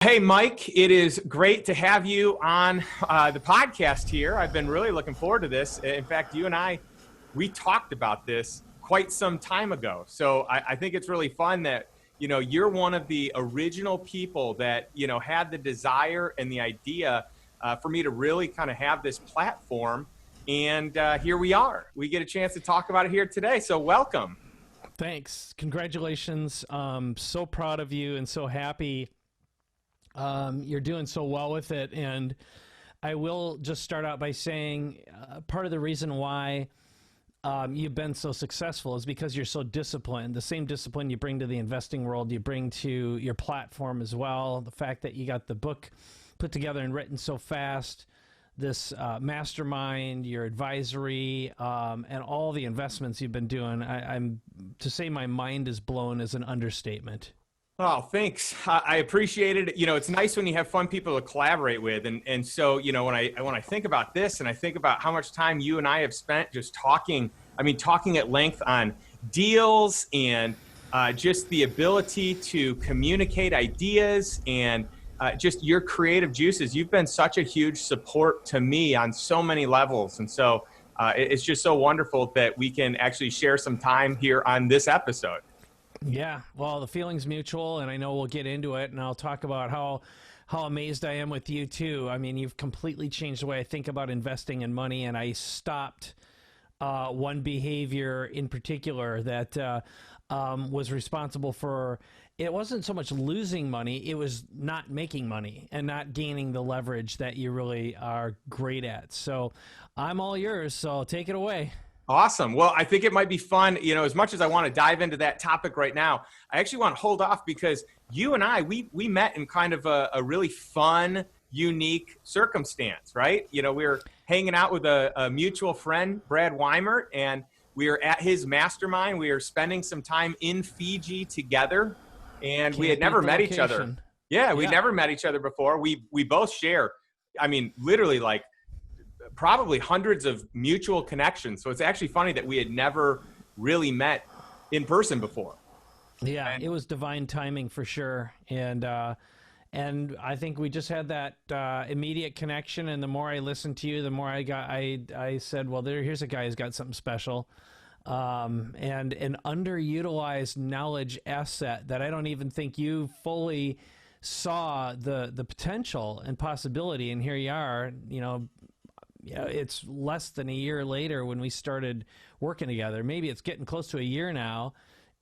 Hey, Mike, it is great to have you on the podcast here. I've been really looking forward to this. In fact, you and we talked about this quite some time ago. So I think it's really fun that, you're one of the original people that, had the desire and the idea for me to really kind of have this platform. And here we are. We get a chance to talk about it here today. So welcome. Thanks. Congratulations. So proud of you and so happy you're doing so well with it. And I will just start out by saying part of the reason why you've been so successful is because you're so disciplined. The same discipline you bring to the investing world, you bring to your platform as well. The fact that you got the book put together and written so fast, this mastermind, your advisory, and all the investments you've been doing, I'm to say my mind is blown is an understatement. Oh, thanks. I appreciate it. It's nice when you have fun people to collaborate with. And so, when I think about this and I think about how much time you and I have spent just talking at length on deals and just the ability to communicate ideas and just your creative juices, you've been such a huge support to me on so many levels. And so it's just so wonderful that we can actually share some time here on this episode. Yeah, well, the feeling's mutual, and I know we'll get into it, and I'll talk about how amazed I am with you, too. I mean, you've completely changed the way I think about investing in money, and I stopped one behavior in particular that was responsible for, it wasn't so much losing money, it was not making money and not gaining the leverage that you really are great at. So I'm all yours, so take it away. Awesome. Well, I think it might be fun, as much as I want to dive into that topic right now, I actually want to hold off because you and we met in kind of a really fun, unique circumstance, right? We were hanging out with a mutual friend, Brad Weimer, and we were at his mastermind. We were spending some time in Fiji together, and we had never met each other. Yeah, we'd never met each other before. We both share, literally like probably hundreds of mutual connections. So it's actually funny that we had never really met in person before. Yeah, it was divine timing for sure. And I think we just had that immediate connection. And the more I listened to you, the more I said, well, here's a guy who's got something special. And an underutilized knowledge asset that I don't even think you fully saw the potential and possibility. And here you are, it's less than a year later when we started working together. Maybe it's getting close to a year now,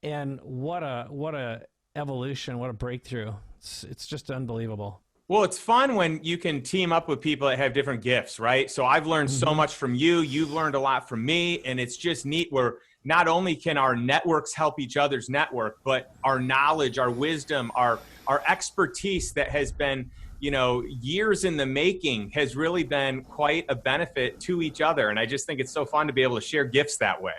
and what a evolution, what a breakthrough. It's just unbelievable. Well, it's fun when you can team up with people that have different gifts, right? So I've learned so much from you. You've learned a lot from me, and it's just neat where not only can our networks help each other's network, but our knowledge, our wisdom, our expertise that has been years in the making has really been quite a benefit to each other. And I just think it's so fun to be able to share gifts that way.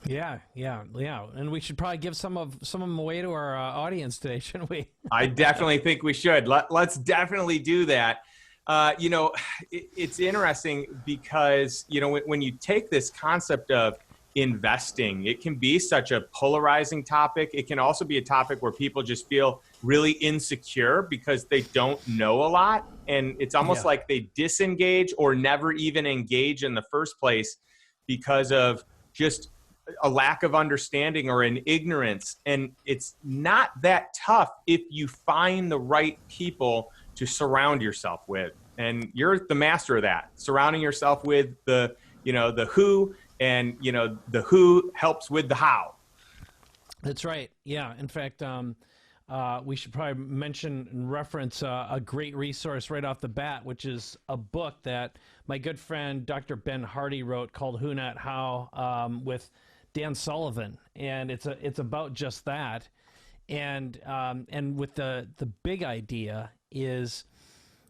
Yeah. And we should probably give some of them away to our audience today, shouldn't we? I definitely think we should. Let's definitely do that. It's interesting because, when you take this concept of investing, it can be such a polarizing topic. It can also be a topic where people just feel really insecure because they don't know a lot. And it's almost like they disengage or never even engage in the first place because of just a lack of understanding or an ignorance. And it's not that tough if you find the right people to surround yourself with. And you're the master of that, surrounding yourself with the who, and the who helps with the how. That's right. Yeah. In fact, we should probably mention and reference a great resource right off the bat, which is a book that my good friend Dr. Ben Hardy wrote called Who Not How, with Dan Sullivan, and it's about just that. And with the big idea is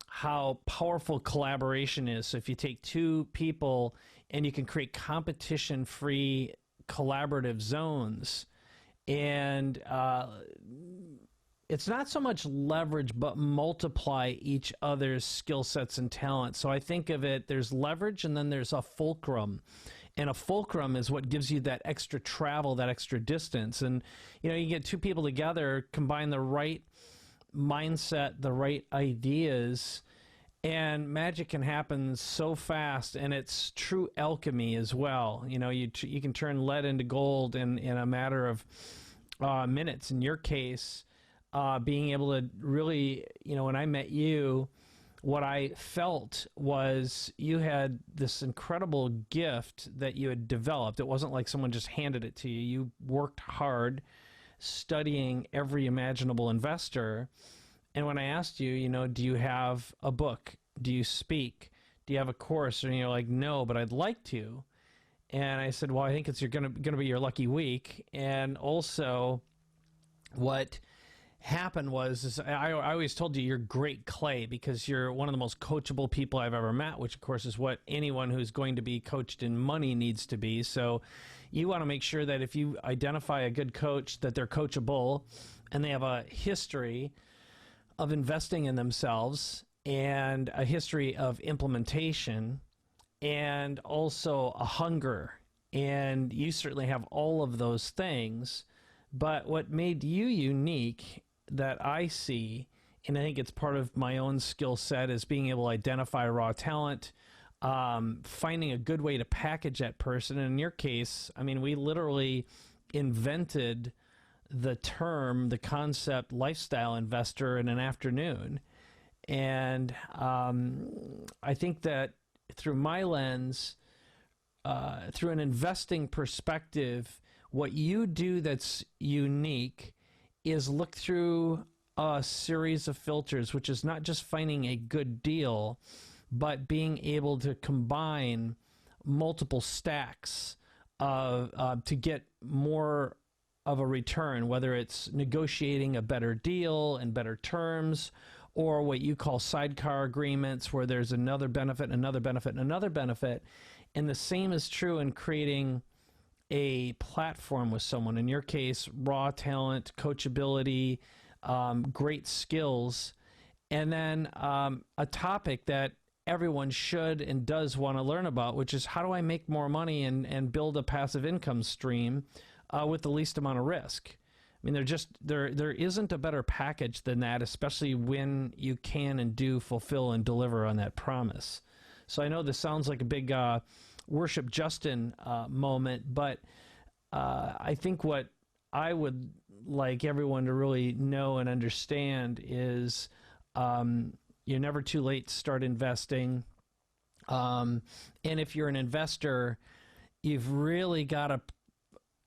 how powerful collaboration is. So if you take two people and you can create competition-free collaborative zones, and it's not so much leverage, but multiply each other's skill sets and talents. So I think of it, there's leverage and then there's a fulcrum. And a fulcrum is what gives you that extra travel, that extra distance. And, you get two people together, combine the right mindset, the right ideas, and magic can happen so fast, and it's true alchemy as well. You know, you can turn lead into gold in a matter of minutes. In your case, being able to really, you know, when I met you, what I felt was you had this incredible gift that you had developed. It wasn't like someone just handed it to you. You worked hard studying every imaginable investor. And when I asked you, you know, do you have a book? Do you speak? Do you have a course? And you're like, no, but I'd like to. And I said, well, I think it's gonna be your lucky week. And also, what happened was I always told you you're great clay because you're one of the most coachable people I've ever met, which of course is what anyone who's going to be coached in money needs to be. So you want to make sure that if you identify a good coach, that they're coachable and they have a history of investing in themselves and a history of implementation and also a hunger. And you certainly have all of those things. But what made you unique that I see, and I think it's part of my own skill set, is being able to identify raw talent, finding a good way to package that person. And in your case, I mean, we literally invented the term, the concept lifestyle investor in an afternoon. And I think that through my lens, through an investing perspective, what you do that's unique is look through a series of filters, which is not just finding a good deal, but being able to combine multiple stacks to get more of a return, whether it's negotiating a better deal and better terms, or what you call sidecar agreements, where there's another benefit, another benefit, and another benefit. And the same is true in creating a platform with someone. In your case, raw talent, coachability, great skills, and then a topic that everyone should and does want to learn about, which is how do I make more money and build a passive income stream with the least amount of risk. I mean, there isn't a better package than that, especially when you can and do fulfill and deliver on that promise. So I know this sounds like a big worship Justin moment, but I think what I would like everyone to really know and understand is you're never too late to start investing. And if you're an investor, you've really got to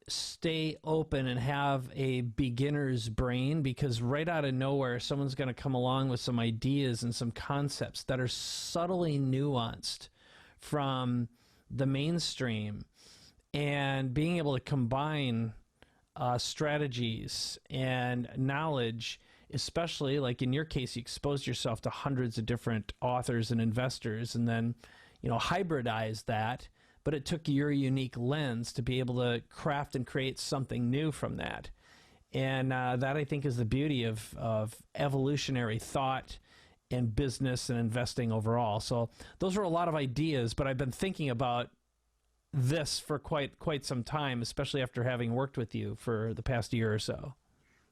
stay open and have a beginner's brain, because right out of nowhere, someone's going to come along with some ideas and some concepts that are subtly nuanced from the mainstream, and being able to combine strategies and knowledge, especially like in your case, you exposed yourself to hundreds of different authors and investors, and then, you know, hybridize that. But it took your unique lens to be able to craft and create something new from that. And that, I think, is the beauty of evolutionary thought and business and investing overall. So those are a lot of ideas, but I've been thinking about this for quite some time, especially after having worked with you for the past year or so.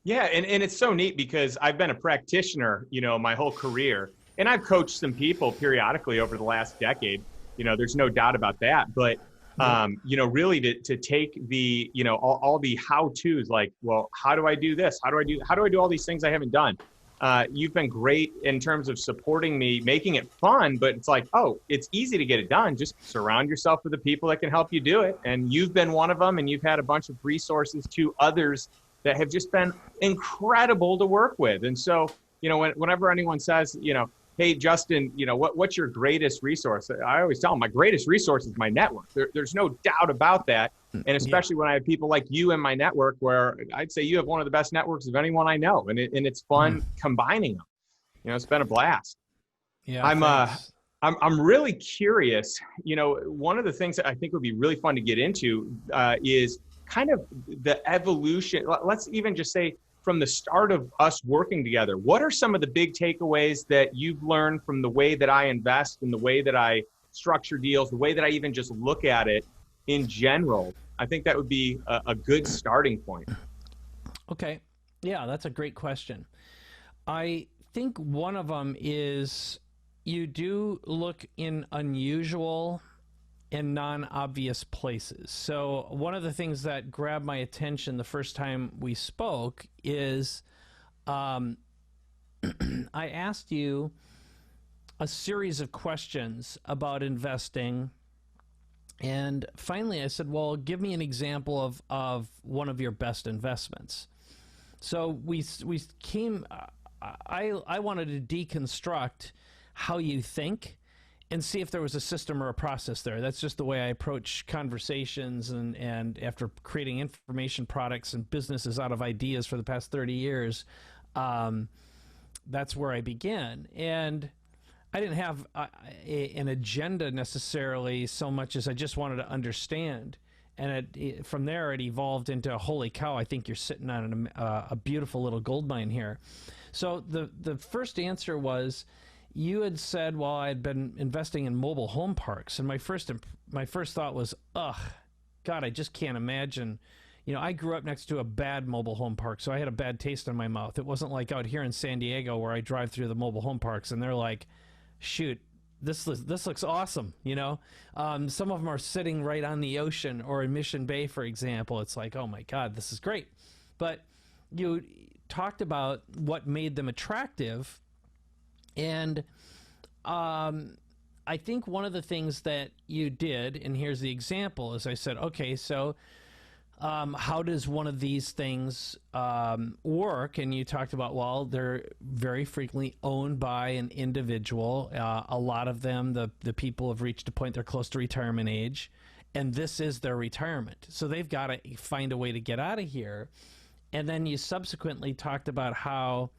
Yeah, and it's so neat because I've been a practitioner, you know, my whole career, and I've coached some people periodically over the last decade. You know, there's no doubt about that. But, you know, really to take the, you know, all the how-tos, like, well, how do I do this? How do I do all these things I haven't done? You've been great in terms of supporting me, making it fun, but it's like, oh, it's easy to get it done. Just surround yourself with the people that can help you do it. And you've been one of them, and you've had a bunch of resources to others that have just been incredible to work with. And so, you know, whenever anyone says, you know, hey, Justin, you know, what's your greatest resource? I always tell them my greatest resource is my network. There's no doubt about that. And especially when I have people like you in my network, where I'd say you have one of the best networks of anyone I know. And it's fun combining them. You know, it's been a blast. Yeah. I'm really curious. You know, one of the things that I think would be really fun to get into is kind of the evolution. Let's even just say, from the start of us working together, what are some of the big takeaways that you've learned from the way that I invest and the way that I structure deals, the way that I even just look at it in general? I think that would be a good starting point. Okay. Yeah, that's a great question. I think one of them is you do look in unusual and non-obvious places. So one of the things that grabbed my attention the first time we spoke is I asked you a series of questions about investing, and finally I said, well, give me an example of one of your best investments. So we came, I wanted to deconstruct how you think and see if there was a system or a process there. That's just the way I approach conversations, and after creating information products and businesses out of ideas for the past 30 years, that's where I began. And I didn't have an agenda necessarily so much as I just wanted to understand. And from there, it evolved into, holy cow, I think you're sitting on a beautiful little gold mine here. So the first answer was, you had said, well, I had been investing in mobile home parks. And my first thought was, ugh, God, I just can't imagine. You know, I grew up next to a bad mobile home park, so I had a bad taste in my mouth. It wasn't like out here in San Diego where I drive through the mobile home parks and they're like, shoot, this looks awesome, you know? Some of them are sitting right on the ocean, or in Mission Bay, for example. It's like, oh my God, this is great. But you talked about what made them attractive, and I think one of the things that you did, and here's the example, is I said, okay, so how does one of these things work? And you talked about, well, they're very frequently owned by an individual. A lot of them, the people have reached a point they're close to retirement age, and this is their retirement. So they've got to find a way to get out of here. And then you subsequently talked about how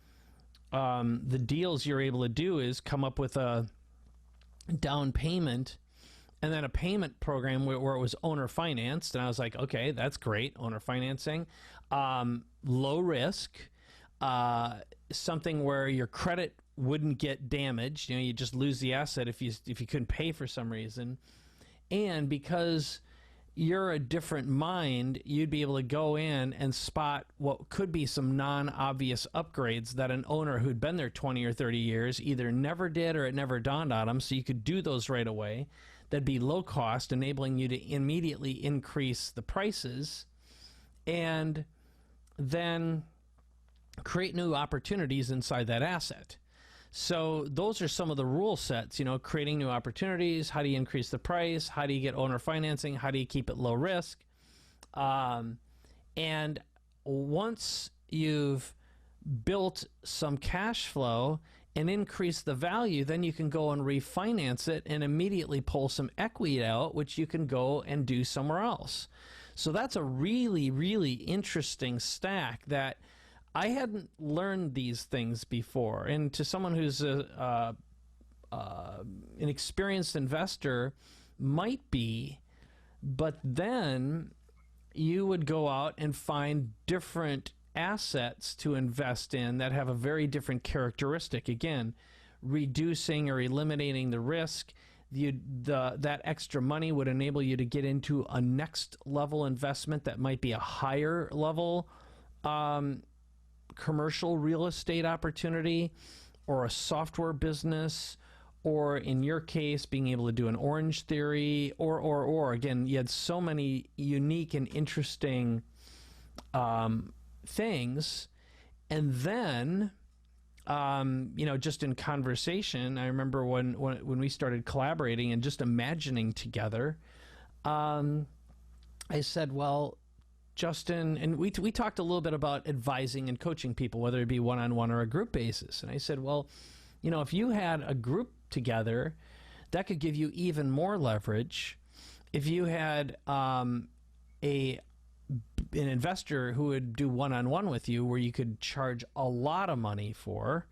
the deals you're able to do is come up with a down payment and then a payment program where it was owner financed. And I was like, okay, that's great. Owner financing, low risk, something where your credit wouldn't get damaged. You know, you just lose the asset if you couldn't pay for some reason. And because you're a different mind, you'd be able to go in and spot what could be some non-obvious upgrades that an owner who'd been there 20 or 30 years either never did or it never dawned on them. So you could do those right away. That'd be low cost, enabling you to immediately increase the prices and then create new opportunities inside that asset. So those are some of the rule sets, you know, creating new opportunities. How do you increase the price? How do you get owner financing? How do you keep it low risk? And once you've built some cash flow and increase the value, then you can go and refinance it and immediately pull some equity out, which you can go and do somewhere else. So that's a really, really interesting stack that I hadn't learned these things before. And to someone who's an experienced investor might be, but then you would go out and find different assets to invest in that have a very different characteristic. Again, reducing or eliminating the risk. That extra money would enable you to get into a next level investment that might be a higher level commercial real estate opportunity, or a software business, or in your case, being able to do an Orange Theory, or again, you had so many unique and interesting things. And then, you know, just in conversation, I remember when we started collaborating and just imagining together, I said, well, Justin, and we talked a little bit about advising and coaching people, whether it be one-on-one or a group basis. And I said, well, you know, if you had a group together, that could give you even more leverage. If you had an investor who would do one-on-one with you, where you could charge a lot of money for,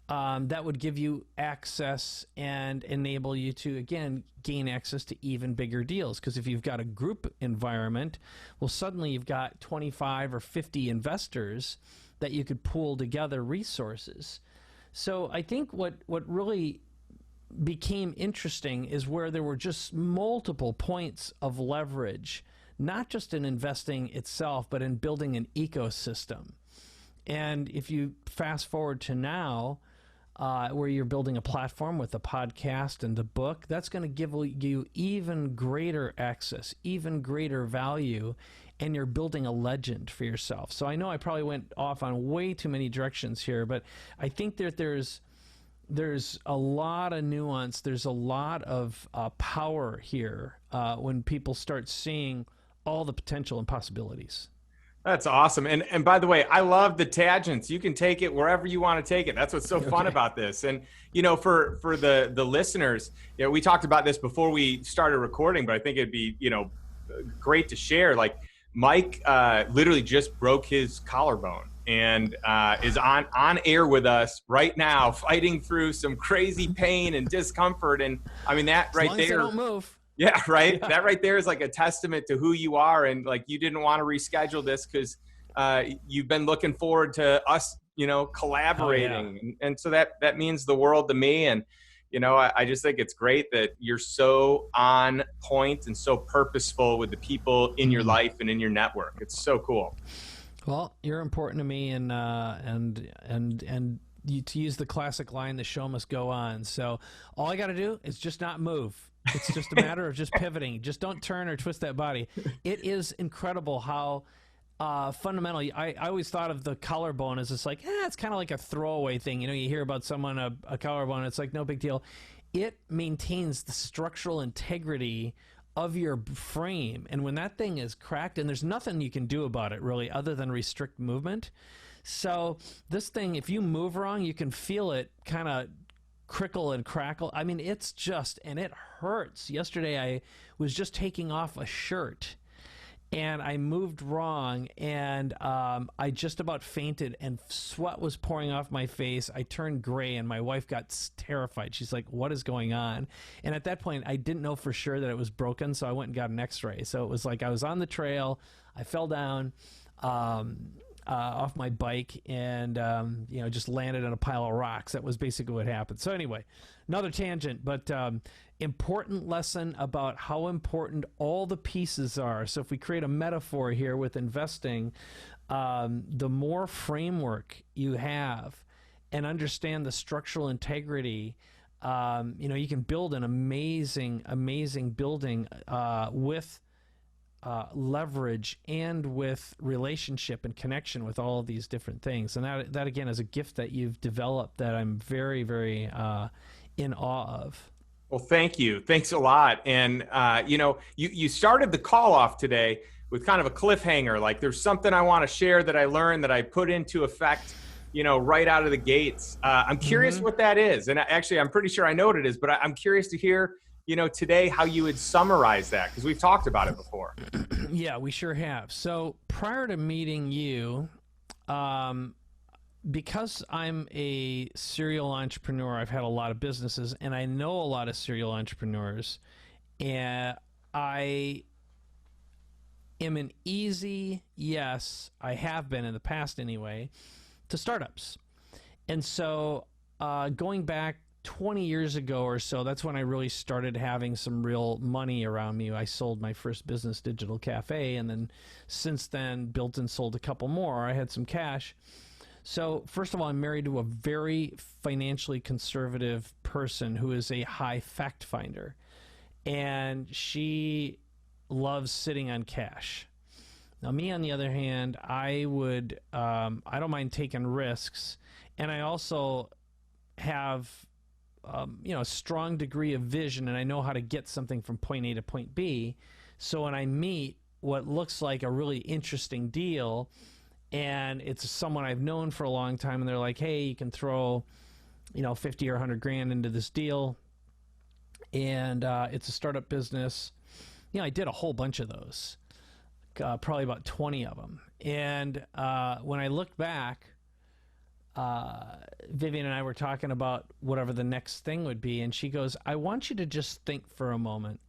that would give you access and enable you to, again, gain access to even bigger deals. Because if you've got a group environment, well, suddenly you've got 25 or 50 investors that you could pool together resources. So I think what really became interesting is where there were just multiple points of leverage, not just in investing itself, but in building an ecosystem. And if you fast forward to now, where you're building a platform with the podcast and the book, that's going to give you even greater access, even greater value, and you're building a legend for yourself. So I know I probably went off on way too many directions here, but I think that there's a lot of nuance, there's a lot of power here when people start seeing all the potential and possibilities. That's awesome. And by the way, I love the tangents. You can take it wherever you want to take it. That's what's so fun about this. And for the listeners, we talked about this before we started recording, but I think it'd be great to share. Like Mike literally just broke his collarbone and is on air with us right now, fighting through some crazy pain and discomfort. And I mean that right there. As long as they don't move. Yeah, right. Yeah. That right there is like a testament to who you are. And like, you didn't want to reschedule this because you've been looking forward to us, collaborating. Oh, yeah. And so that means the world to me. And, I just think it's great that you're so on point and so purposeful with the people in your life and in your network. It's so cool. Well, you're important to me, and to use the classic line, the show must go on. So all I got to do is just not move. It's just a matter of just pivoting. Just don't turn or twist that body. It is incredible how fundamentally, I always thought of the collarbone as just like, it's kind of like a throwaway thing. You hear about someone, a collarbone, it's like no big deal. It maintains the structural integrity of your frame. And when that thing is cracked, and there's nothing you can do about it really other than restrict movement. So this thing, if you move wrong, you can feel it kind of crickle and crackle. I mean, it's just, and it hurts. Yesterday I was just taking off a shirt and I moved wrong, and I just about fainted, and sweat was pouring off my face. I turned gray, and my wife got terrified. She's like, what is going on? And at that point, I didn't know for sure that it was broken, so I went and got an x-ray. So it was like I was on the trail, I fell down off my bike, and just landed on a pile of rocks. That was basically what happened. So anyway, another tangent, but important lesson about how important all the pieces are. So if we create a metaphor here with investing, the more framework you have and understand the structural integrity, you can build an amazing building with leverage and with relationship and connection with all of these different things. And that again is a gift that you've developed that I'm very, very in awe of. Well, thank you. Thanks a lot. And, you started the call off today with kind of a cliffhanger. Like, there's something I want to share that I learned that I put into effect, right out of the gates. I'm curious what that is. And actually, I'm pretty sure I know what it is, but I'm curious to hear, today how you would summarize that, because we've talked about it before. Yeah, we sure have. So prior to meeting you, because I'm a serial entrepreneur, I've had a lot of businesses, and I know a lot of serial entrepreneurs, and I am an easy yes, I have been in the past anyway, to startups. And so going back 20 years ago or so, that's when I really started having some real money around me. I sold my first business, Digital Cafe, and then since then built and sold a couple more. I had some cash. So first of all, I'm married to a very financially conservative person who is a high fact finder, and she loves sitting on cash. Now me, on the other hand, I don't mind taking risks, and I also have a strong degree of vision, and I know how to get something from point A to point B. So when I meet what looks like a really interesting deal, and it's someone I've known for a long time, and they're like, hey, you can throw 50 or 100 grand into this deal, and it's a startup business. I did a whole bunch of those, probably about 20 of them. And when I look back, Vivian and I were talking about whatever the next thing would be, and she goes, I want you to just think for a moment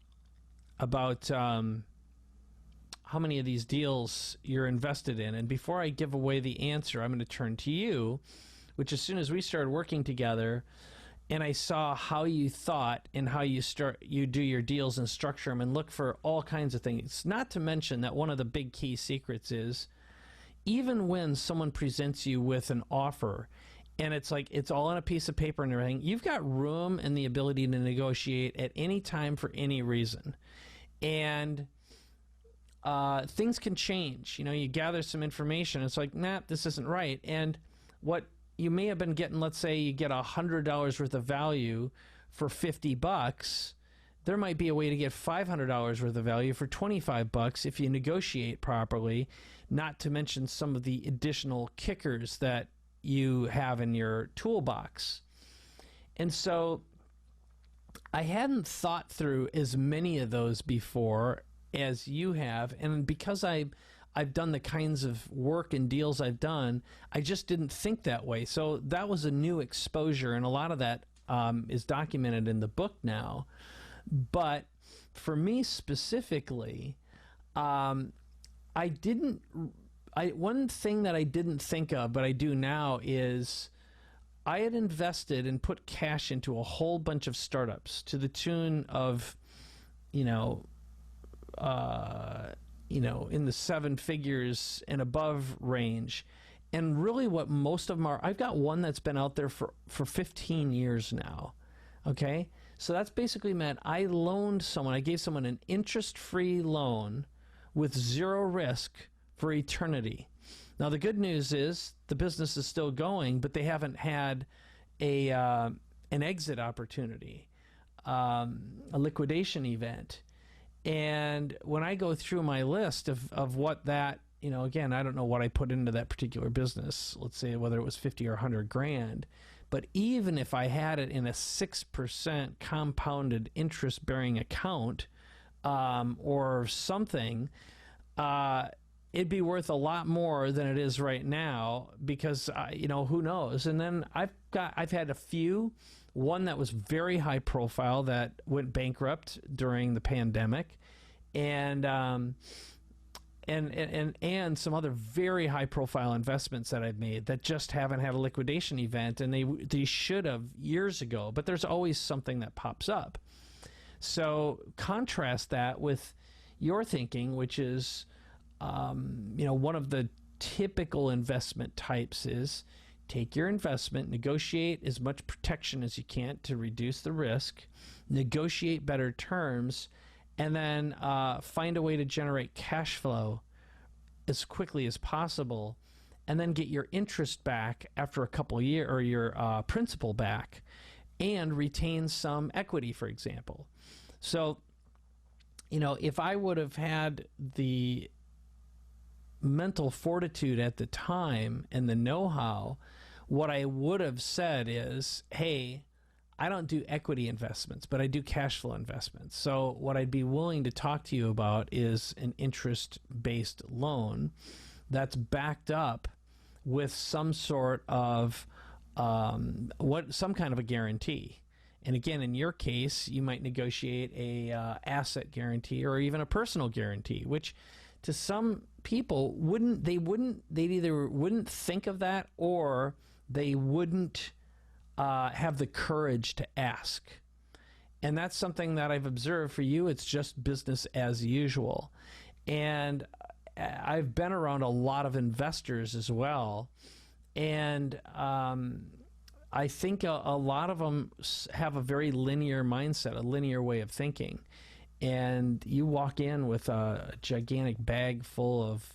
about how many of these deals you're invested in. And before I give away the answer, I'm going to turn to you, which as soon as we started working together and I saw how you thought and how you do your deals and structure them and look for all kinds of things. Not to mention that one of the big key secrets is even when someone presents you with an offer and it's like it's all on a piece of paper and everything, you've got room and the ability to negotiate at any time for any reason. And things can change. You know, you gather some information. It's like, nah, this isn't right. And what you may have been getting, let's say you get $100 worth of value for $50. There might be a way to get $500 worth of value for $25 if you negotiate properly, not to mention some of the additional kickers that you have in your toolbox. And so I hadn't thought through as many of those before as you have, and because I've done the kinds of work and deals I've done, I just didn't think that way. So that was a new exposure, and a lot of that is documented in the book now. But for me specifically, one thing that I didn't think of, but I do now, is I had invested and put cash into a whole bunch of startups to the tune of, in the seven figures and above range. And really what most of them are, I've got one that's been out there for 15 years now. Okay? So that's basically meant I gave someone an interest-free loan with zero risk for eternity. Now the good news is the business is still going, but they haven't had an exit opportunity, a liquidation event. And when I go through my list of what that, again, I don't know what I put into that particular business, let's say whether it was 50 or 100 grand, but even if I had it in a 6% compounded interest bearing account, or something, it'd be worth a lot more than it is right now, because who knows. And then I've had a few. One that was very high profile that went bankrupt during the pandemic, and some other very high profile investments that I've made that just haven't had a liquidation event, and they should have years ago. But there's always something that pops up. So contrast that with your thinking, which is, one of the typical investment types is take your investment, negotiate as much protection as you can to reduce the risk, negotiate better terms, and then find a way to generate cash flow as quickly as possible, and then get your interest back after a couple of years, or your principal back, and retain some equity, for example. So, if I would have had the mental fortitude at the time and the know-how, what I would have said is, hey, I don't do equity investments, but I do cash flow investments. So what I'd be willing to talk to you about is an interest-based loan that's backed up with some sort of some kind of a guarantee. And again, in your case, you might negotiate a asset guarantee or even a personal guarantee, which to some people they either wouldn't think of that, or they wouldn't have the courage to ask. And that's something that I've observed for you. It's just business as usual. And I've been around a lot of investors as well. And I think a lot of them have a very linear mindset, a linear way of thinking. And you walk in with a gigantic bag full of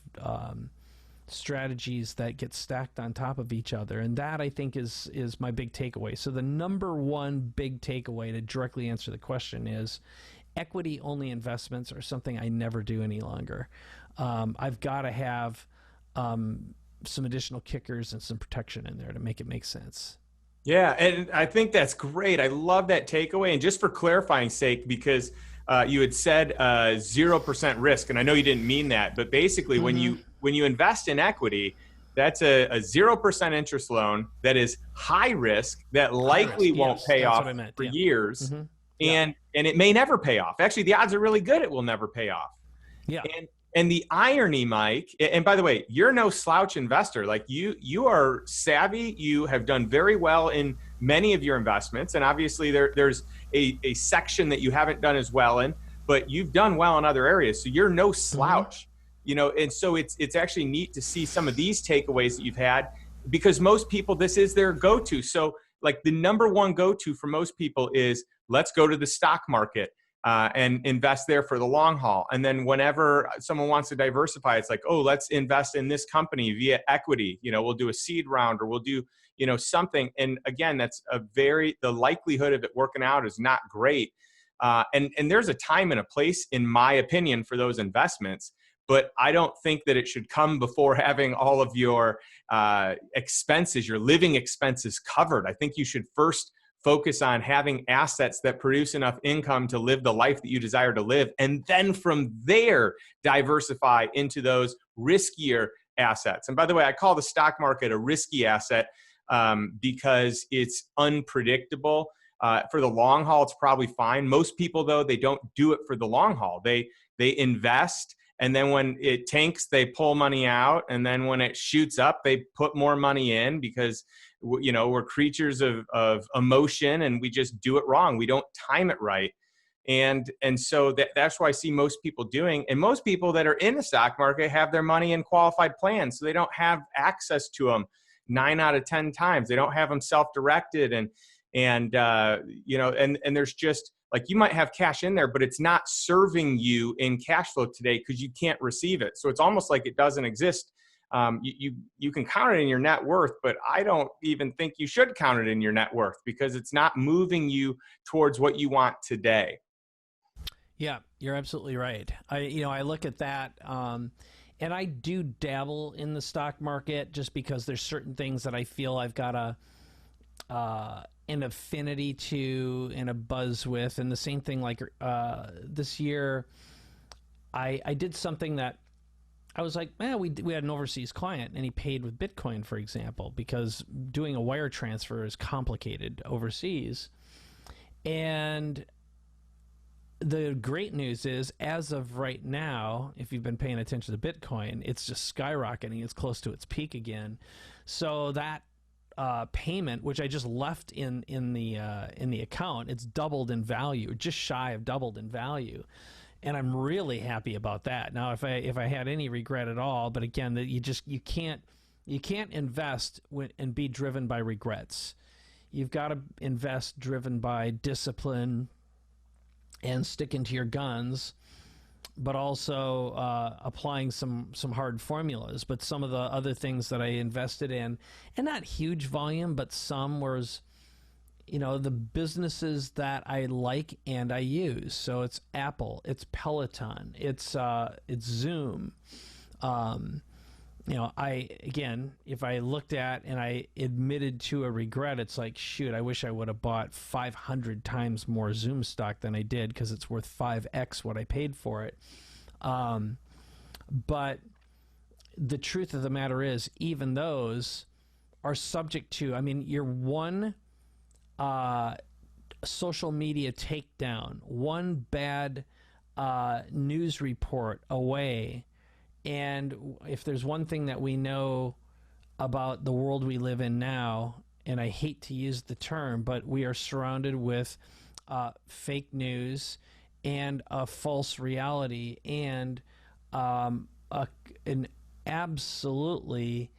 strategies that get stacked on top of each other. And that, I think, is my big takeaway. So the number one big takeaway, to directly answer the question, is equity-only investments are something I never do any longer. I've got to have some additional kickers and some protection in there to make it make sense. Yeah, and I think that's great. I love that takeaway. And just for clarifying sake, because you had said 0% risk, and I know you didn't mean that, but basically when you invest in equity, that's a 0% interest loan that is high risk, that likely won't pay off for years, and it may never pay off. Actually, the odds are really good it will never pay off. Yeah. And the irony, Mike, and by the way, you're no slouch investor. Like you are savvy. You have done very well in many of your investments. And obviously there's a section that you haven't done as well in, but you've done well in other areas. So you're no slouch. And so it's actually neat to see some of these takeaways that you've had, because most people, this is their go-to. So like the number one go-to for most people is, let's go to the stock market and invest there for the long haul. And then whenever someone wants to diversify, it's like, oh, let's invest in this company via equity. We'll do a seed round, or we'll do, something. And again, that's the likelihood of it working out is not great. And there's a time and a place, in my opinion, for those investments. But I don't think that it should come before having all of your expenses, your living expenses covered. I think you should first focus on having assets that produce enough income to live the life that you desire to live. And then from there, diversify into those riskier assets. And by the way, I call the stock market a risky asset because it's unpredictable. For the long haul, it's probably fine. Most people, though, they don't do it for the long haul. They invest, and then when it tanks, they pull money out. And then when it shoots up, they put more money in, because, we're creatures of emotion, and we just do it wrong. We don't time it right. And so that's why I see most people doing. And most people that are in the stock market have their money in qualified plans. So they don't have access to them 9 out of 10 times. They don't have them self-directed. And there's just, like, you might have cash in there, but it's not serving you in cash flow today because you can't receive it. So it's almost like it doesn't exist. You can count it in your net worth, but I don't even think you should count it in your net worth, because it's not moving you towards what you want today. Yeah, you're absolutely right. I look at that, and I do dabble in the stock market just because there's certain things that I feel I've got an affinity to and a buzz with. And the same thing, like this year, I did something that I was like, man, we had an overseas client, and he paid with Bitcoin, for example, because doing a wire transfer is complicated overseas. And the great news is, as of right now, if you've been paying attention to Bitcoin, it's just skyrocketing. It's close to its peak again. So that payment, which I just left in the account, it's doubled in value, just shy of doubled in value, and I'm really happy about that. Now, if I had any regret at all, but again, you can't invest and be driven by regrets. You've got to invest driven by discipline and sticking to your guns, but also applying some hard formulas. But some of the other things that I invested in, and not huge volume, but some was, the businesses that I like and I use. So it's Apple, it's Peloton, it's Zoom. If I looked at and I admitted to a regret, it's like, shoot, I wish I would have bought 500 times more Zoom stock than I did, because it's worth 5x what I paid for it. But the truth of the matter is, even those are subject to, you're one social media takedown, one bad news report away. And if there's one thing that we know about the world we live in now, and I hate to use the term, but we are surrounded with fake news and a false reality, and an absolutely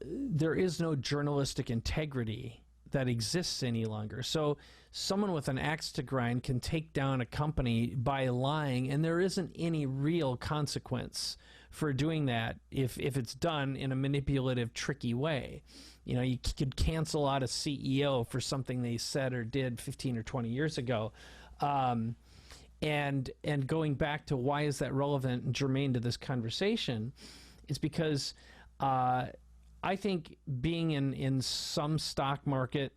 there is no journalistic integrity that exists any longer. So someone with an axe to grind can take down a company by lying, and there isn't any real consequence for doing that if it's done in a manipulative, tricky way. You could cancel out a CEO for something they said or did 15 or 20 years ago. And going back to why is that relevant and germane to this conversation, is because I think being in some stock market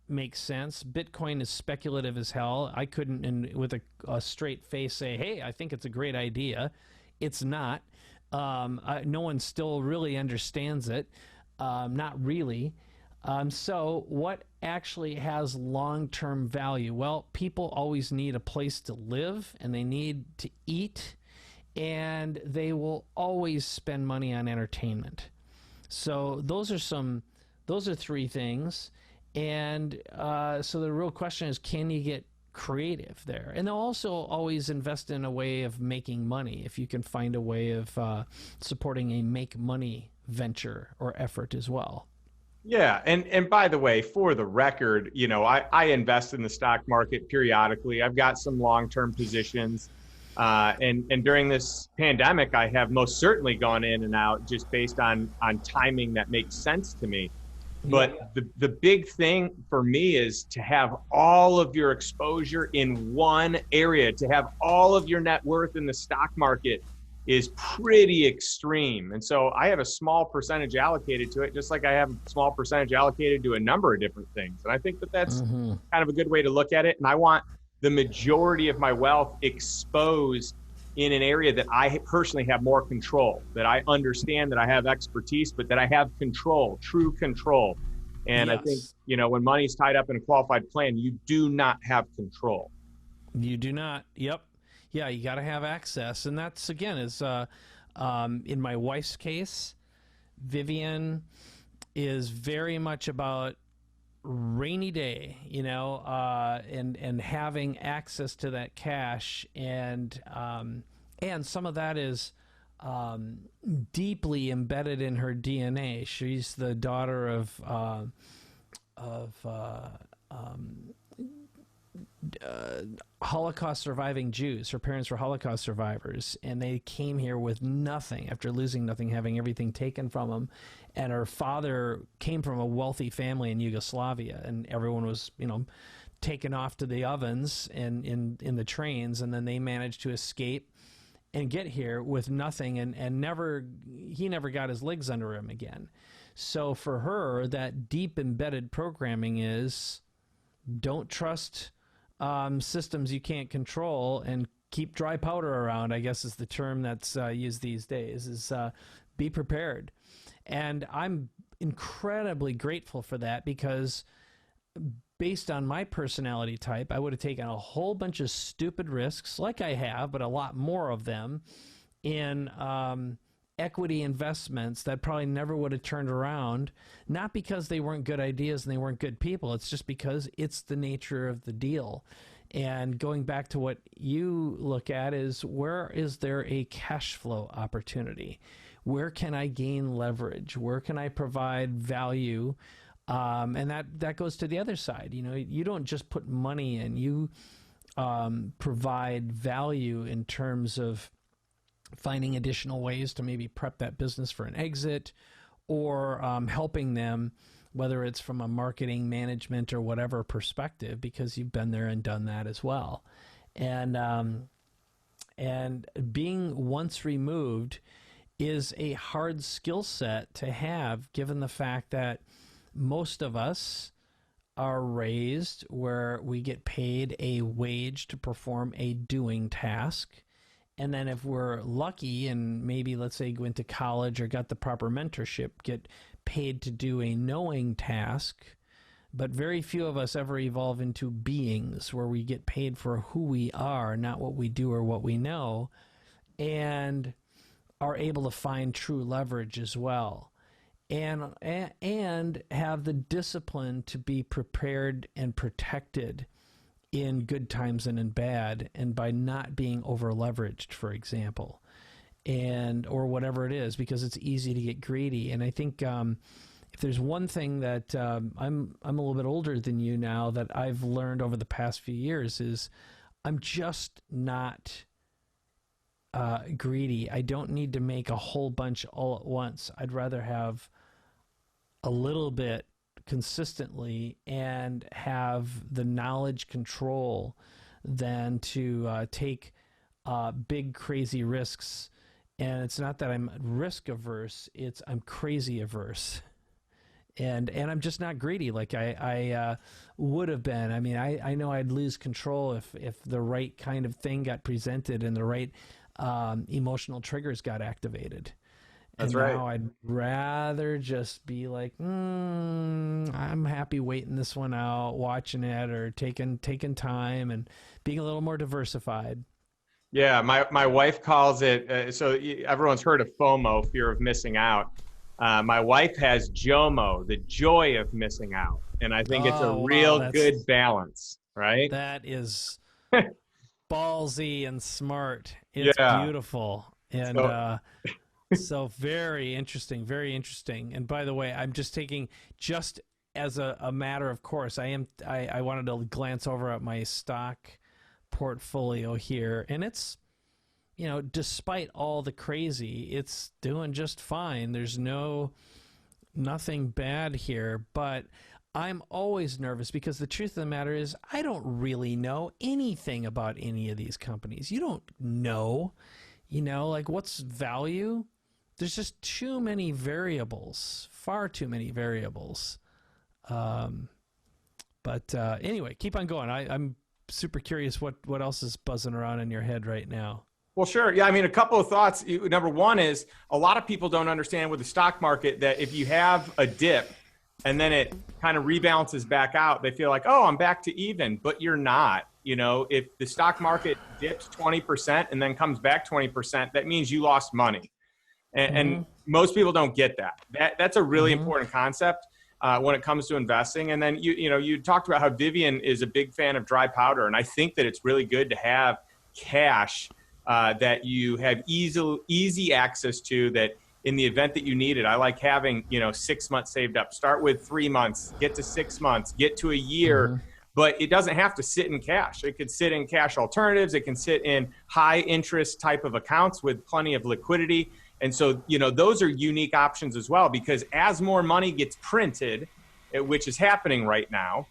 makes sense. Bitcoin is speculative as hell. I couldn't, with a straight face, say, hey, I think it's a great idea. It's not. No one still really understands it. Not really. So what actually has long-term value? Well, people always need a place to live, and they need to eat, and they will always spend money on entertainment. So those are three things. And so the real question is, can you get creative there. And they'll also always invest in a way of making money if you can find a way of supporting a make money venture or effort as well. Yeah, and by the way, for the record, I invest in the stock market periodically. I've got some long-term positions, and during this pandemic, I have most certainly gone in and out just based on timing that makes sense to me. Yep. But the big thing for me is to have all of your exposure in one area, to have all of your net worth in the stock market is pretty extreme. And so I have a small percentage allocated to it, just like I have a small percentage allocated to a number of different things. And I think that that's Mm-hmm. kind of a good way to look at it. And I want the majority of my wealth exposed in an area that I personally have more control, that I understand, that I have expertise, but that I have control, true control. And I think, Yes. when money's tied up in a qualified plan, you do not have control. You do not. Yep. Yeah, you got to have access. And that's, again, is in my wife's case, Vivian is very much about rainy day, and having access to that cash, and some of that is deeply embedded in her DNA. She's the daughter of Holocaust surviving Jews. Her parents were Holocaust survivors, and they came here with nothing after losing nothing, having everything taken from them. And her father came from a wealthy family in Yugoslavia, and everyone was, taken off to the ovens and in the trains, and then they managed to escape and get here with nothing, and he never got his legs under him again. So for her, that deep embedded programming is don't trust systems you can't control, and keep dry powder around, I guess is the term that's used these days, is be prepared. And I'm incredibly grateful for that, because based on my personality type, I would have taken a whole bunch of stupid risks, like I have, but a lot more of them, in equity investments that probably never would have turned around, not because they weren't good ideas and they weren't good people. It's just because it's the nature of the deal. And going back to what you look at is, where is there a cash flow opportunity? Where can I gain leverage? Where can I provide value? And that goes to the other side. You don't just put money in, you provide value in terms of finding additional ways to maybe prep that business for an exit, or helping them, whether it's from a marketing, management, or whatever perspective, because you've been there and done that as well. And being once removed is a hard skill set to have, given the fact that most of us are raised where we get paid a wage to perform a doing task. And then if we're lucky and maybe, let's say, went to college or got the proper mentorship, get paid to do a knowing task. But very few of us ever evolve into beings where we get paid for who we are, not what we do or what we know, and are able to find true leverage as well. And have the discipline to be prepared and protected in good times and in bad, and by not being over leveraged, for example, or whatever it is, because it's easy to get greedy. And I think if there's one thing that I'm a little bit older than you now that I've learned over the past few years is, I'm just not greedy. I don't need to make a whole bunch all at once. I'd rather have a little bit consistently and have the knowledge control than to take big crazy risks. And it's not that I'm risk averse, it's I'm crazy averse. And I'm just not greedy like I would have been. I mean, I know I'd lose control if the right kind of thing got presented and the right emotional triggers got activated. That's And right. now I'd rather just be like, I'm happy waiting this one out, watching it, or taking time and being a little more diversified. Yeah, my wife calls it, everyone's heard of FOMO, fear of missing out. My wife has JOMO, the joy of missing out. And I think it's a Oh, wow, real good balance, right? That is ballsy and smart. It's Yeah. beautiful. And So so very interesting, very interesting. And by the way, I'm just taking just as a matter of course, I wanted to glance over at my stock portfolio here, and it's, you know, despite all the crazy, it's doing just fine. There's nothing bad here, but I'm always nervous because the truth of the matter is I don't really know anything about any of these companies. You don't know, you know, like what's value? There's just too many variables, far too many variables. Um, but anyway, keep on going. I'm super curious what else is buzzing around in your head right now. well, sure. Yeah, I mean, a couple of thoughts. Number one is a lot of people don't understand with the stock market that if you have a dip and then it kind of rebalances back out, they feel like, oh, I'm back to even, but you're not. You know, if the stock market dips 20% and then comes back 20%, that means you lost money. And Mm-hmm. most people don't get that. That's a really Mm-hmm. important concept when it comes to investing. And then you talked about how Vivian is a big fan of dry powder, and I think that it's really good to have cash that you have easy access to. That in the event that you need it, I like having 6 months saved up. Start with 3 months, get to 6 months, get to a year. Mm-hmm. But it doesn't have to sit in cash. It could sit in cash alternatives. It can sit in high interest type of accounts with plenty of liquidity. And so, those are unique options as well, because as more money gets printed, which is happening right now,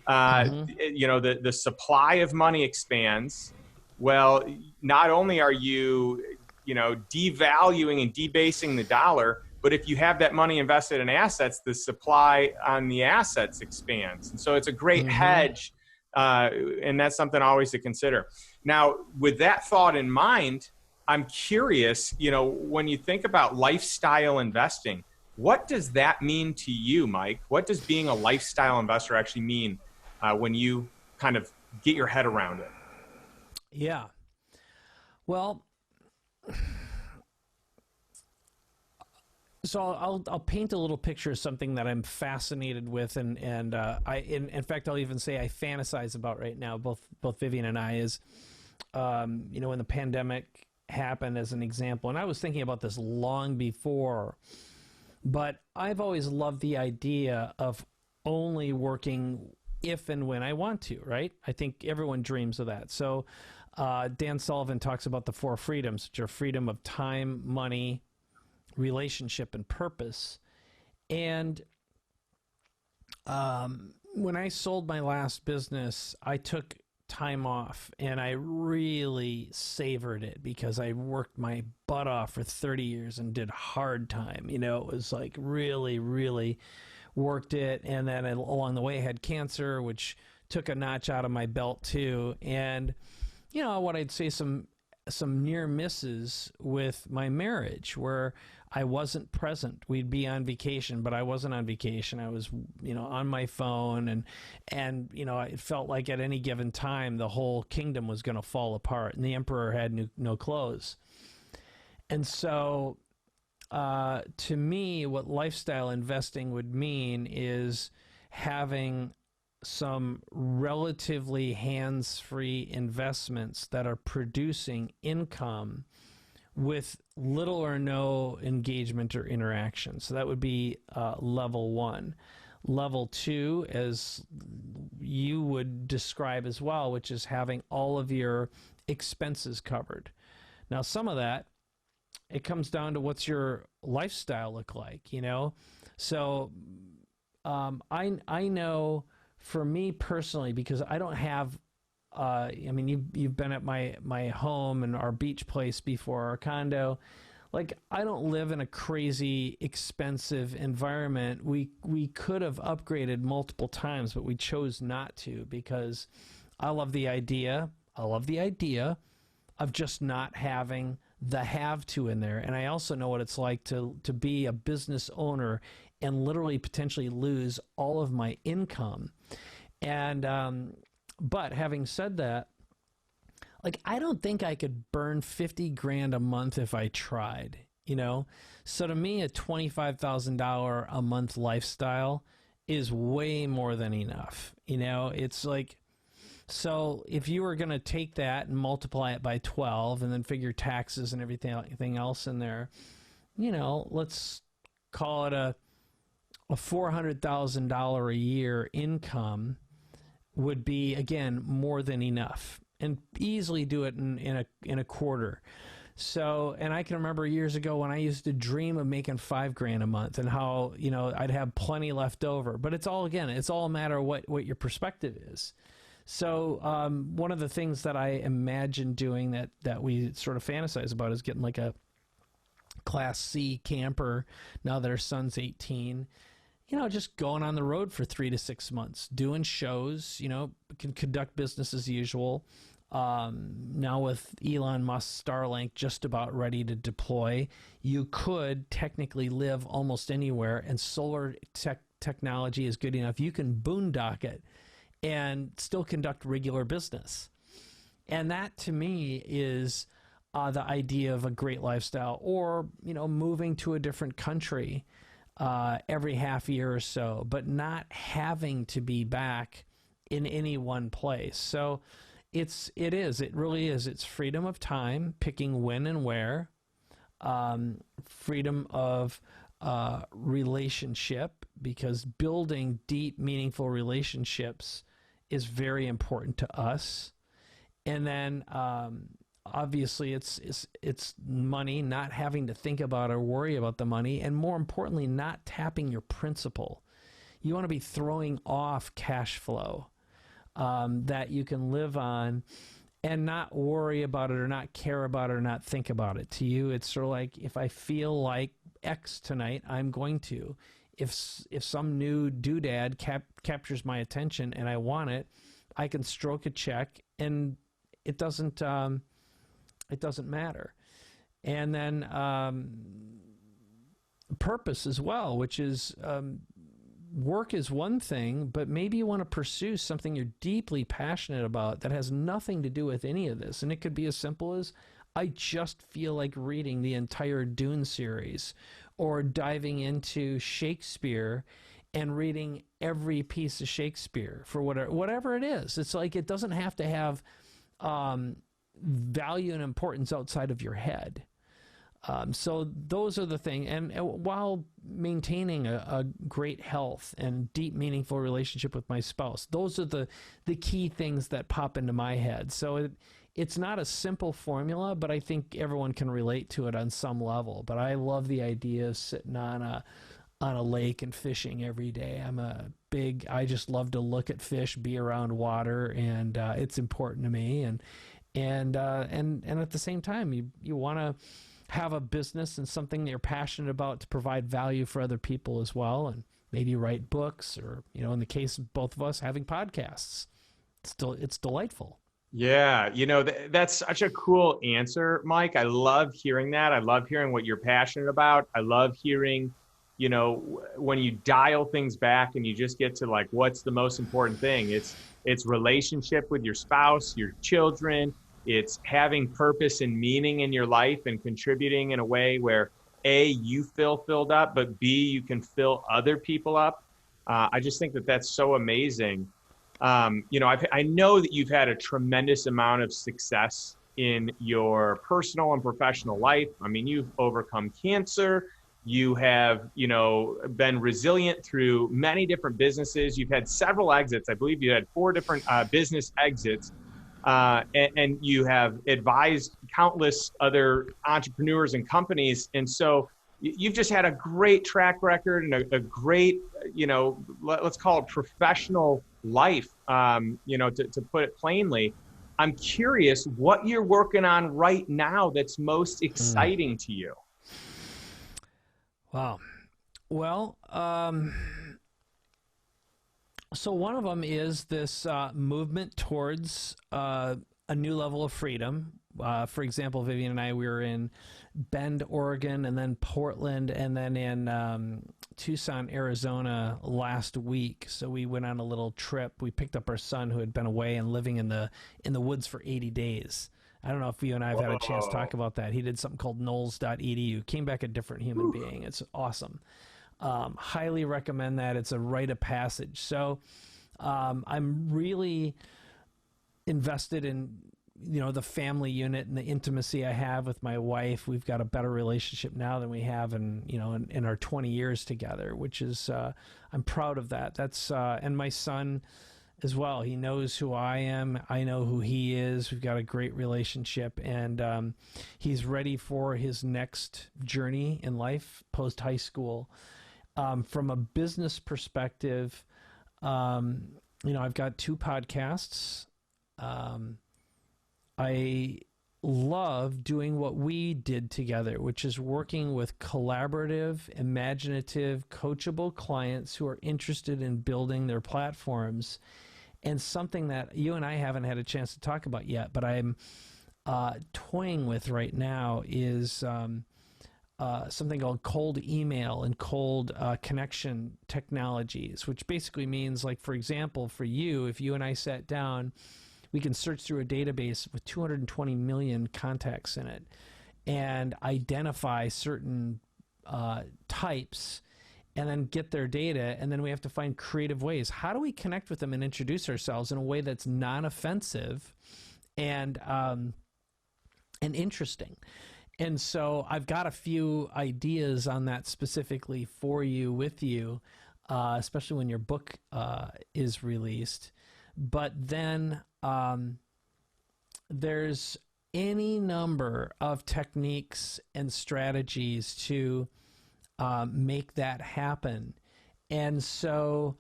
Mm-hmm. the supply of money expands. Well, not only are you, devaluing and debasing the dollar, but if you have that money invested in assets, the supply on the assets expands. And so it's a great Mm-hmm. hedge. And that's something always to consider. Now, with that thought in mind, I'm curious, when you think about lifestyle investing, what does that mean to you, Mike? What does being a lifestyle investor actually mean when you kind of get your head around it? Yeah. Well, so I'll paint a little picture of something that I'm fascinated with, and in fact I'll even say I fantasize about right now. Both Vivian and I is, when the pandemic happened as an example, and I was thinking about this long before, but I've always loved the idea of only working if and when I want to. Right? I think everyone dreams of that. So Dan Sullivan talks about the four freedoms, which are freedom of time, money, relationship, and purpose. And when I sold my last business, I took time off and I really savored it because I worked my butt off for 30 years and did hard time. It was like really, really worked it. And then along the way I had cancer, which took a notch out of my belt too. And, what I'd say some near misses with my marriage where I wasn't present. We'd be on vacation, but I wasn't on vacation. I was, on my phone, and it felt like at any given time the whole kingdom was going to fall apart, and the emperor had no clothes. And so, to me, what lifestyle investing would mean is having some relatively hands-free investments that are producing income with little or no engagement or interaction. So that would be level one. Level two, as you would describe as well, which is having all of your expenses covered. Now, some of that, it comes down to what's your lifestyle look like, So I know for me personally, because I don't have you've been at my home and our beach place before, our condo. Like, I don't live in a crazy expensive environment. We could have upgraded multiple times, but we chose not to because I love the idea. I love the idea of just not having the have to in there. And I also know what it's like to be a business owner and literally potentially lose all of my income. And but having said that, like, I don't think I could burn 50 grand a month if I tried, So to me, a $25,000 a month lifestyle is way more than enough. It's like, So if you were going to take that and multiply it by 12 and then figure taxes and everything else in there, let's call it a $400,000 a year income would be, again, more than enough, and easily do it in a quarter. So, and I can remember years ago when I used to dream of making $5,000 a month, and how, I'd have plenty left over. But it's all a matter of what your perspective is. So, one of the things that I imagine doing that we sort of fantasize about is getting like a Class C camper now that our son's 18. Just going on the road for 3 to 6 months, doing shows, can conduct business as usual. Now with Elon Musk's Starlink just about ready to deploy, you could technically live almost anywhere, and solar technology is good enough. You can boondock it and still conduct regular business. And that, to me, is the idea of a great lifestyle. Or, moving to a different country every half year or so, but not having to be back in any one place. So it really is. It's freedom of time, picking when and where, freedom of relationship, because building deep, meaningful relationships is very important to us. And then obviously it's money, not having to think about or worry about the money, and more importantly, not tapping your principal. You want to be throwing off cash flow that you can live on and not worry about it, or not care about it, or not think about it. To you, it's sort of like, if I feel like X tonight, I'm going to. If some new doodad captures my attention and I want it, I can stroke a check, and it doesn't matter. And then purpose as well, which is work is one thing, but maybe you want to pursue something you're deeply passionate about that has nothing to do with any of this. And it could be as simple as, I just feel like reading the entire Dune series, or diving into Shakespeare and reading every piece of Shakespeare, for whatever it is. It's like, it doesn't have to have value and importance outside of your head. So those are the things. And while maintaining a great health and deep, meaningful relationship with my spouse, those are the key things that pop into my head. So it's not a simple formula, but I think everyone can relate to it on some level. But I love the idea of sitting on a lake and fishing every day. I just love to look at fish, be around water, and it's important to me. And at the same time, you want to have a business and something that you're passionate about to provide value for other people as well, and maybe write books, or, in the case of both of us, having podcasts. It's delightful. Yeah, that's such a cool answer, Mike. I love hearing that. I love hearing what you're passionate about. I love hearing, when you dial things back and you just get to, like, what's the most important thing? It's relationship with your spouse, your children. It's having purpose and meaning in your life, and contributing in a way where, A, you feel filled up, but B, you can fill other people up. I just think that that's so amazing. I know that you've had a tremendous amount of success in your personal and professional life. I mean, you've overcome cancer. You have, been resilient through many different businesses. You've had several exits. I believe you had 4 different business exits. And you have advised countless other entrepreneurs and companies. And so you've just had a great track record and a great, let's call it professional life, to put it plainly. I'm curious what you're working on right now that's most exciting to you. Wow. Well, so one of them is this movement towards a new level of freedom. For example, Vivian and I, we were in Bend, Oregon, and then Portland, and then in Tucson, Arizona last week. So we went on a little trip. We picked up our son, who had been away and living in the woods for 80 days. I don't know if you and I have had a chance to talk about that. He did something called knowles.edu. Came back a different human being. It's awesome. Highly recommend that. It's a rite of passage. So I'm really invested in, the family unit and the intimacy I have with my wife. We've got a better relationship now than we have in our 20 years together, which is, I'm proud of that. That's, and my son as well. He knows who I am. I know who he is. We've got a great relationship, and he's ready for his next journey in life post high school. From a business perspective, I've got 2 podcasts. I love doing what we did together, which is working with collaborative, imaginative, coachable clients who are interested in building their platforms. And something that you and I haven't had a chance to talk about yet, but I'm toying with right now is something called cold email and cold connection technologies, which basically means, like, for example, for you, if you and I sat down, we can search through a database with 220 million contacts in it and identify certain types and then get their data, and then we have to find creative ways. How do we connect with them and introduce ourselves in a way that's non-offensive and interesting? And so I've got a few ideas on that specifically for you, with you, especially when your book is released. But then there's any number of techniques and strategies to make that happen. And so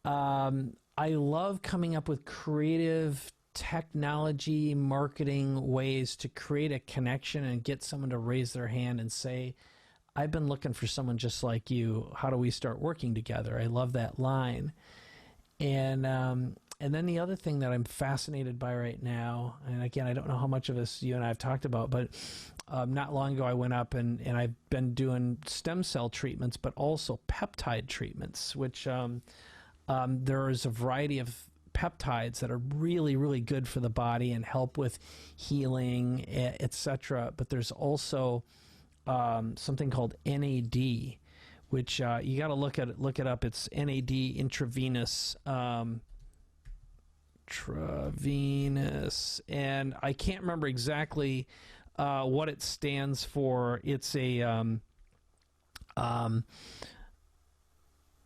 I love coming up with creative technology marketing ways to create a connection and get someone to raise their hand and say, I've been looking for someone just like you. How do we start working together? I love that line. And then the other thing that I'm fascinated by right now, and again, I don't know how much of this you and I have talked about, but not long ago I went up and I've been doing stem cell treatments, but also peptide treatments, which there is a variety of peptides that are really, really good for the body and help with healing, etc. But there's also something called NAD, which you got to look it up. It's NAD, intravenous. And I can't remember exactly what it stands for. It's a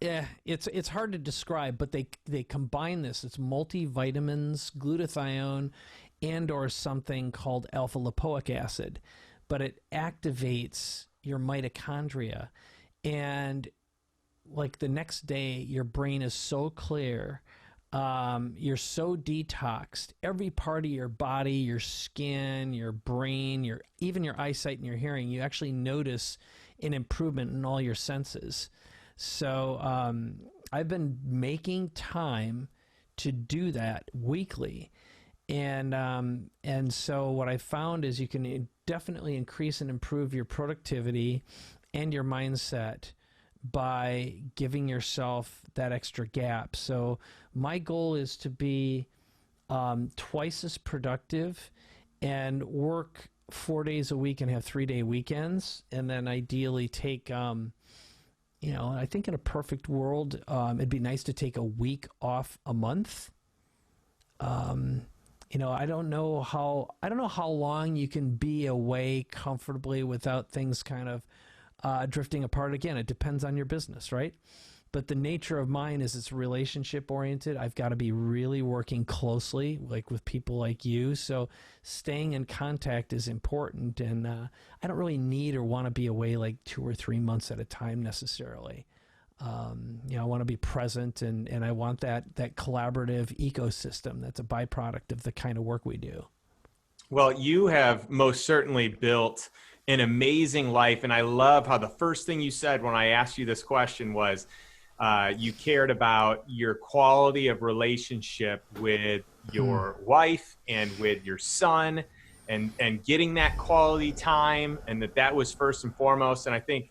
it's hard to describe, but they combine this. It's multivitamins, glutathione, and or something called alpha lipoic acid, but it activates your mitochondria, and like the next day your brain is so clear. You're so detoxed. Every part of your body, your skin, your brain, even your eyesight and your hearing, you actually notice an improvement in all your senses. So I've been making time to do that weekly. And so what I found is you can definitely increase and improve your productivity and your mindset by giving yourself that extra gap. So my goal is to be twice as productive and work 4 days a week and have 3-day weekends, and then ideally take, I think in a perfect world, it'd be nice to take a week off a month. I don't know how long you can be away comfortably without things kind of drifting apart. Again, it depends on your business, right? But the nature of mine is it's relationship oriented. I've got to be really working closely, like with people like you. So staying in contact is important. And I don't really need or want to be away like 2 or 3 months at a time necessarily. I want to be present, and I want that collaborative ecosystem that's a byproduct of the kind of work we do. Well, you have most certainly built an amazing life. And I love how the first thing you said when I asked you this question was, you cared about your quality of relationship with your wife and with your son, and getting that quality time, and that was first and foremost. And I think,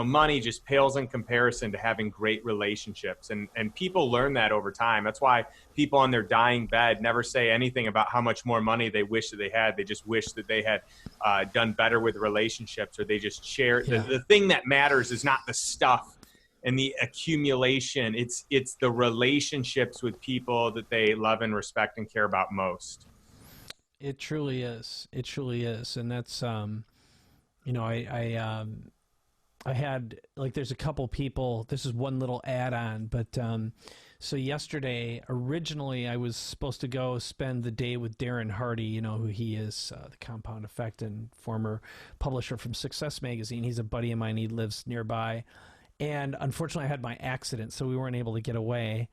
money just pales in comparison to having great relationships. And people learn that over time. That's why people on their dying bed never say anything about how much more money they wish that they had. They just wish that they had done better with relationships, or they just share. Yeah. The thing that matters is not the stuff and the accumulation. It's the relationships with people that they love and respect and care about most. It truly is. It truly is. And that's, you know, I had, like, there's a couple people, this is one little add-on, but so yesterday, originally I was supposed to go spend the day with Darren Hardy, you know who he is, the Compound Effect and former publisher from Success Magazine. He's a buddy of mine. He lives nearby. And unfortunately, I had my accident, so we weren't able to get away.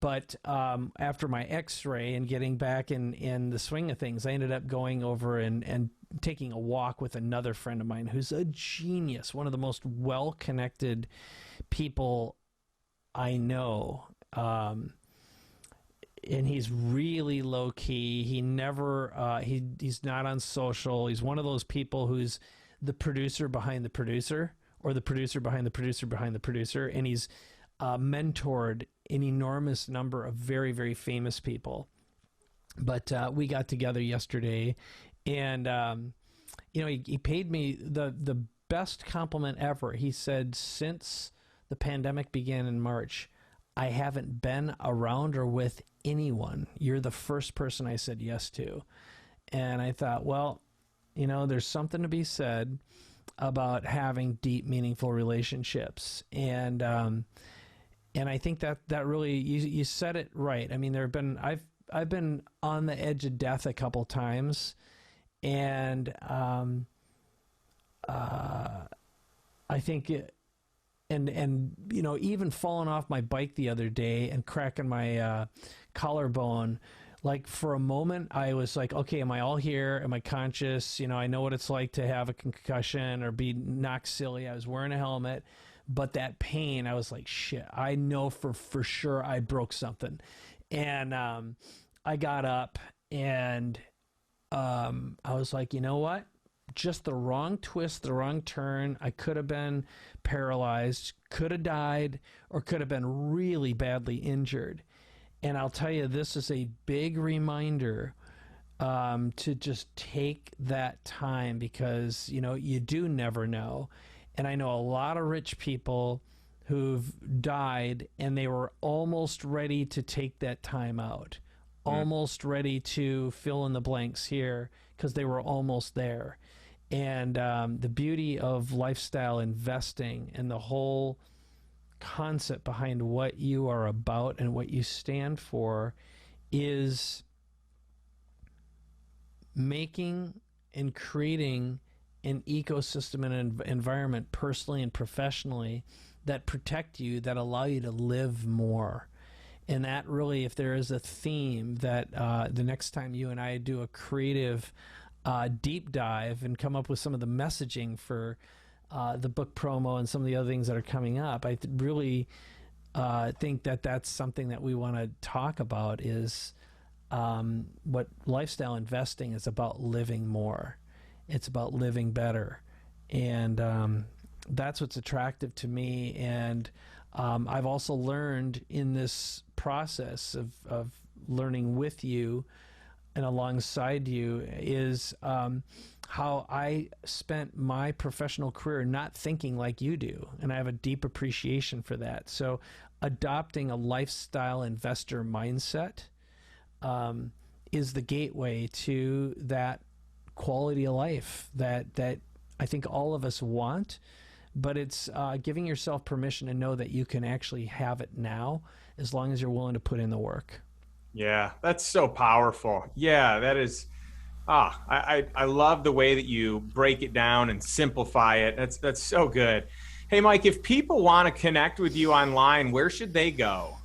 But after my x-ray and getting back in the swing of things, I ended up going over and taking a walk with another friend of mine who's a genius, one of the most well-connected people I know. And he's really low-key. He never, he's not on social. He's one of those people who's the producer behind the producer, or the producer behind the producer behind the producer, and he's mentored an enormous number of very, very famous people. But we got together yesterday, and you know, he paid me the best compliment ever. He said, since the pandemic began in March, I haven't been around or with anyone. You're the first person I said yes to. And I thought, well, you know, there's something to be said about having deep, meaningful relationships. And I think that really, you said it right. I mean, I've been on the edge of death a couple times, and I think and you know, even falling off my bike the other day and cracking my collarbone. Like, for a moment, I was like, okay, am I all here? Am I conscious? You know, I know what it's like to have a concussion or be knocked silly. I was wearing a helmet. But that pain, I was like, shit, I know for sure I broke something. And I got up, and I was like, you know what? Just the wrong twist, the wrong turn. I could have been paralyzed, could have died, or could have been really badly injured. And I'll tell you, this is a big reminder to just take that time, because, you know, you do never know. And I know a lot of rich people who've died, and they were almost ready to take that time out, almost ready to fill in the blanks here, because they were almost there. And the beauty of lifestyle investing and the whole concept behind what you are about and what you stand for is making and creating an ecosystem and an environment, personally and professionally, that protect you, that allow you to live more. And that really, if there is a theme that the next time you and I do a creative deep dive and come up with some of the messaging for the book promo and some of the other things that are coming up, I really think that that's something that we want to talk about, is what lifestyle investing is about: living more. It's about living better. And that's what's attractive to me. And I've also learned in this process of learning with you and alongside you is how I spent my professional career not thinking like you do. And I have a deep appreciation for that. So adopting a lifestyle investor mindset is the gateway to that quality of life that I think all of us want. But it's giving yourself permission to know that you can actually have it now, as long as you're willing to put in the work. Yeah, that's so powerful. Yeah, that is. I love the way that you break it down and simplify it. That's so good. Hey, Mike, if people want to connect with you online, where should they go?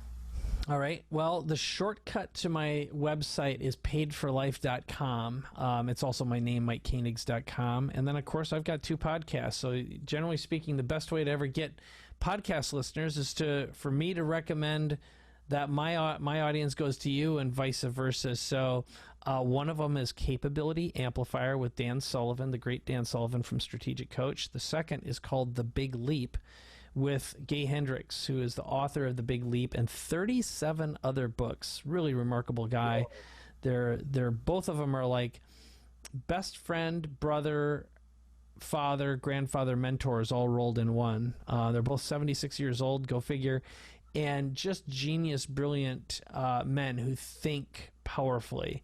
All right. Well, the shortcut to my website is paidforlife.com. It's also my name, MikeKoenigs.com. And then, of course, I've got 2 podcasts. So generally speaking, the best way to ever get podcast listeners is for me to recommend that my audience goes to you, and vice versa. So one of them is Capability Amplifier with Dan Sullivan, the great Dan Sullivan from Strategic Coach. The second is called The Big Leap with Gay Hendricks, who is the author of The Big Leap and 37 other books. Really remarkable guy. They're both of them are like best friend, brother, father, grandfather mentors all rolled in one. They're both 76 years old, go figure, and just genius, brilliant men who think powerfully.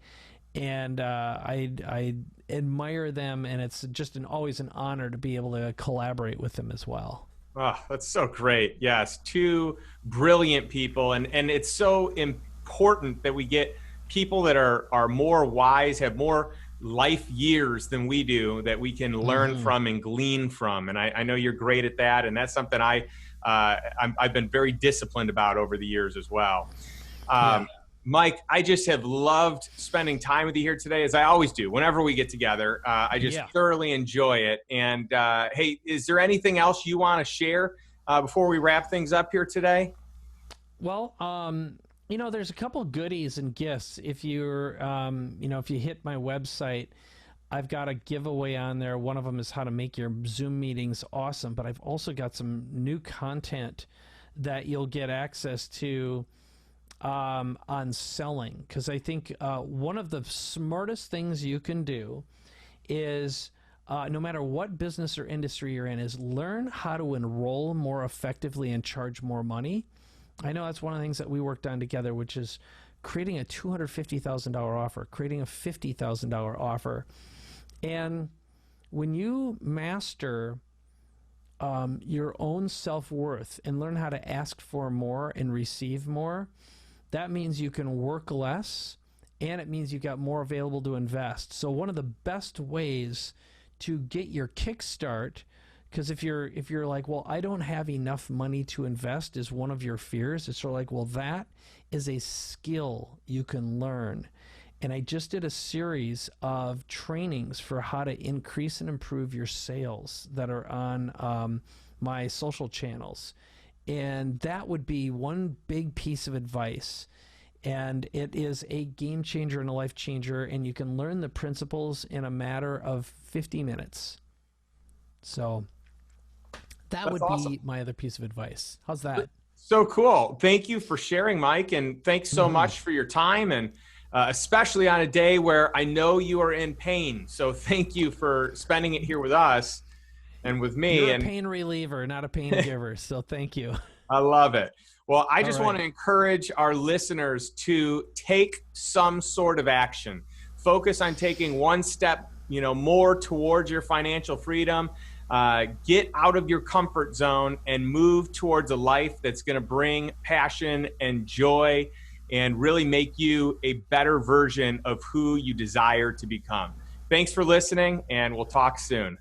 And I admire them, and it's just always an honor to be able to collaborate with them as well. Oh, that's so great. Yes, two brilliant people, and it's so important that we get people that are more wise, have more life years than we do, that we can learn Mm-hmm. from and glean from. And I know you're great at that, and that's something I've been very disciplined about over the years as well. Yeah. Um, Mike, I just have loved spending time with you here today, as I always do whenever we get together. I just Yeah. thoroughly enjoy it. And hey, is there anything else you want to share before we wrap things up here today? Well, there's a couple goodies and gifts. If you're, if you hit my website, I've got a giveaway on there. One of them is how to make your Zoom meetings awesome, but I've also got some new content that you'll get access to on selling. Because I think one of the smartest things you can do is no matter what business or industry you're in, is learn how to enroll more effectively and charge more money. I know that's one of the things that we worked on together, which is creating a $250,000 offer, creating a $50,000 offer. And when you master your own self-worth and learn how to ask for more and receive more, that means you can work less, and it means you got more available to invest. So one of the best ways to get your kickstart, because if you're like, well, I don't have enough money to invest, is one of your fears. It's sort of like, well, that is a skill you can learn. And I just did a series of trainings for how to increase and improve your sales that are on my social channels. And that would be one big piece of advice. And it is a game changer and a life changer. And you can learn the principles in a matter of 50 minutes. So that That's would awesome. be my other piece of advice. How's that? So cool. Thank you for sharing, Mike. And thanks so Mm-hmm. much for your time. And especially on a day where I know you are in pain. So thank you for spending it here with us and with You're me. a And pain reliever, not a pain giver. So thank you. I love it. Well, I All just want right. to encourage our listeners to take some sort of action. Focus on taking one step, more towards your financial freedom. Get out of your comfort zone and move towards a life that's going to bring passion and joy and really make you a better version of who you desire to become. Thanks for listening, and we'll talk soon.